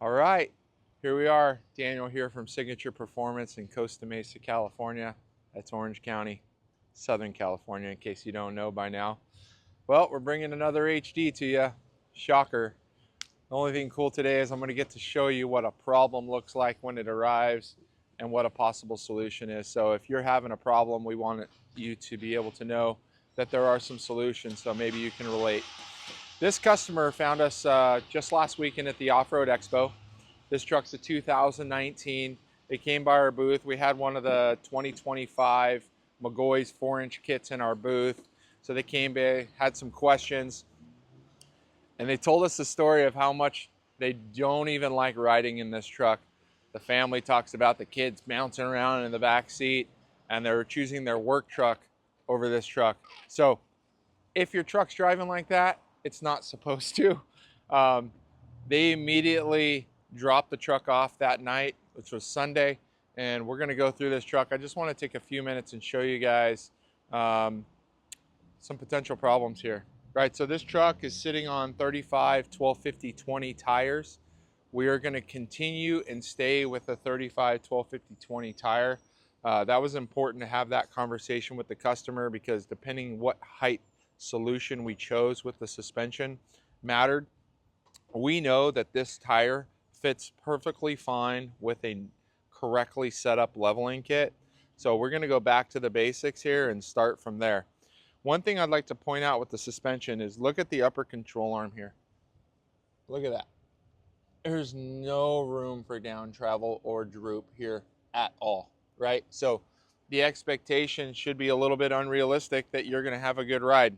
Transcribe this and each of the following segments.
All right, here we are. Daniel here from Signature Performance in Costa Mesa, California. That's Orange County, Southern California, in case you don't know by now. Well, we're bringing another HD to you. Shocker. The only thing cool today is I'm going to get to show you what a problem looks like when it arrives and what a possible solution is. So if you're having a problem, we want you to be able to know that there are some solutions, so maybe you can relate. This customer found us just last weekend at the Off-Road Expo. This truck's a 2019. They came by our booth. We had one of the 2025 McGaughys 4-inch kits in our booth. So they came by, had some questions, and they told us the story of how much they don't even like riding in this truck. The family talks about the kids bouncing around in the back seat, and they're choosing their work truck over this truck. So if your truck's driving like that, it's not supposed to. They immediately dropped the truck off that night, which was Sunday, and we're going to go through this truck. I just want to take a few minutes and show you guys some potential problems here. Right, so this truck is sitting on 35 1250 20 tires. We are going to continue and stay with a 35 1250 20 tire. That was important to have that conversation with the customer, because depending what height solution we chose with the suspension mattered. We know that this tire fits perfectly fine with a correctly set up leveling kit. So we're going to go back to the basics here and start from there. One thing I'd like to point out with the suspension is look at the upper control arm here. Look at that. There's no room for down travel or droop here at all, right? So the expectation should be a little bit unrealistic that you're going to have a good ride.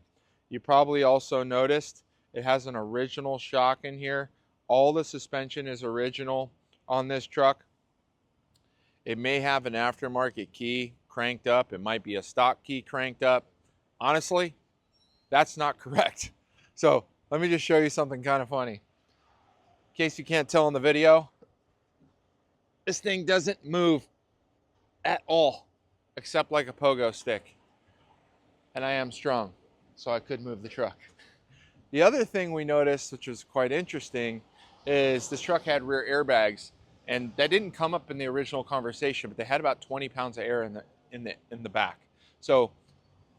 You probably also noticed it has an original shock in here. All the suspension is original on this truck. It may have an aftermarket key cranked up. It might be a stock key cranked up. Honestly, that's not correct. So let me just show you something kind of funny. In case you can't tell in the video, this thing doesn't move at all, except like a pogo stick. And I am strong, so I could move the truck. The other thing we noticed, which was quite interesting, is this truck had rear airbags, and that didn't come up in the original conversation, but they had about 20 pounds of air in the back. So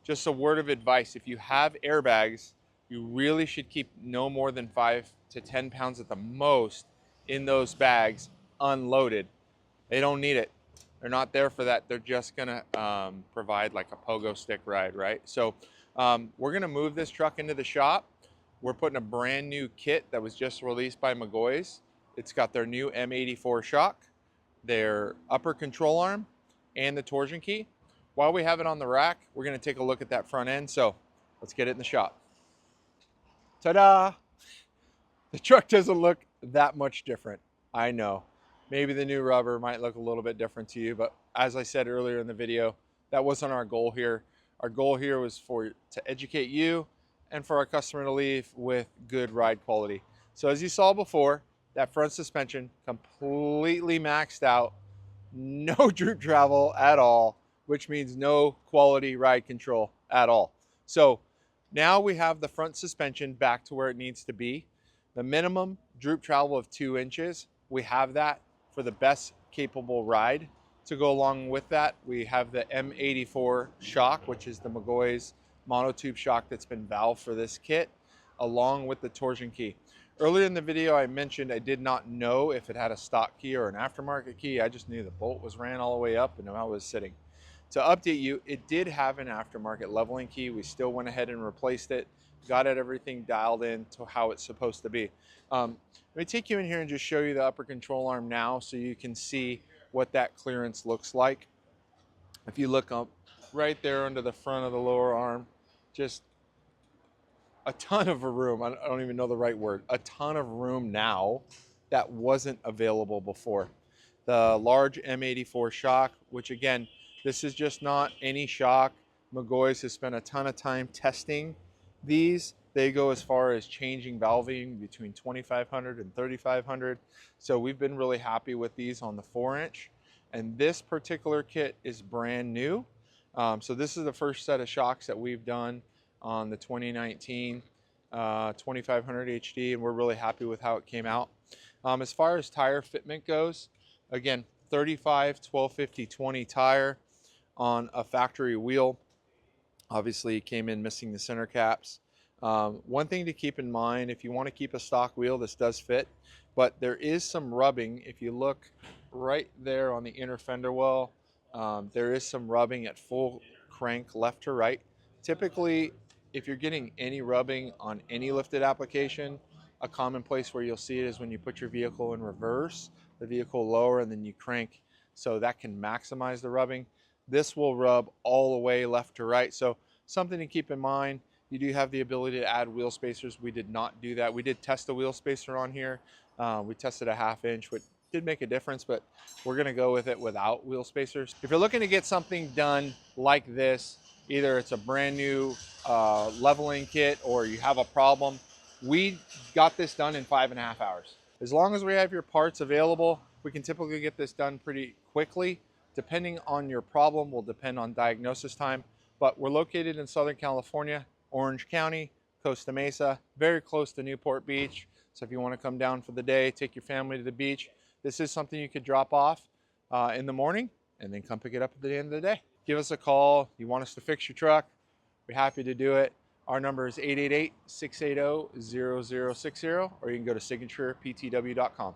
just a word of advice, if you have airbags, you really should keep no more than 5 to 10 pounds at the most in those bags unloaded. They don't need it. They're not there for that. They're just gonna provide like a pogo stick ride, right? So we're gonna move this truck into the shop. We're putting a brand new kit that was just released by McGaughys. It's got their new M84 shock, their upper control arm, and the torsion key. While we have it on the rack, we're going to take a look at that front end. So let's get it in the shop. Ta-da! The truck doesn't look that much different. I know. Maybe the new rubber might look a little bit different to you, but as I said earlier in the video, that wasn't our goal here. Our goal here was to educate you and for our customer to leave with good ride quality. So as you saw before, that front suspension completely maxed out, no droop travel at all, which means no quality ride control at all. So now we have the front suspension back to where it needs to be. The minimum droop travel of 2 inches, we have that for the best capable ride. To go along with that, we have the M84 shock, which is the McGaughys monotube shock that's been valved for this kit, along with the torsion key. Earlier in the video, I mentioned I did not know if it had a stock key or an aftermarket key. I just knew the bolt was ran all the way up and how it was sitting. To update you, it did have an aftermarket leveling key. We still went ahead and replaced it, got everything dialed in to how it's supposed to be. Let me take you in here and just show you the upper control arm now so you can see what that clearance looks like. If you look up right there under the front of the lower arm, just a ton of room. I don't even know the right word. A ton of room now that wasn't available before. The large M84 shock, which again, this is just not any shock. McGaughys has spent a ton of time testing these. They go as far as changing valving between 2,500 and 3,500. So we've been really happy with these on the 4-inch. And this particular kit is brand new. So this is the first set of shocks that we've done on the 2019 2500 HD, and we're really happy with how it came out. As far as tire fitment goes, again, 35, 1250, 20 tire on a factory wheel. Obviously, it came in missing the center caps. One thing to keep in mind, if you want to keep a stock wheel, this does fit, but there is some rubbing. If you look right there on the inner fender well, there is some rubbing at full crank left to right. Typically, if you're getting any rubbing on any lifted application, a common place where you'll see it is when you put your vehicle in reverse, the vehicle lower, and then you crank, so that can maximize the rubbing. This will rub all the way left to right. So something to keep in mind, you do have the ability to add wheel spacers. We did not do that. We did test a wheel spacer on here. We tested a 1/2 inch, which did make a difference, but we're gonna go with it without wheel spacers. If you're looking to get something done like this, either it's a brand new leveling kit or you have a problem, we got this done in 5.5 hours. As long as we have your parts available, we can typically get this done pretty quickly. Depending on your problem will depend on diagnosis time, but we're located in Southern California, Orange County, Costa Mesa, very close to Newport Beach. So if you want to come down for the day, take your family to the beach, this is something you could drop off in the morning and then come pick it up at the end of the day. Give us a call. You want us to fix your truck, we're happy to do it. Our number is 888-680-0060, or you can go to signatureptw.com.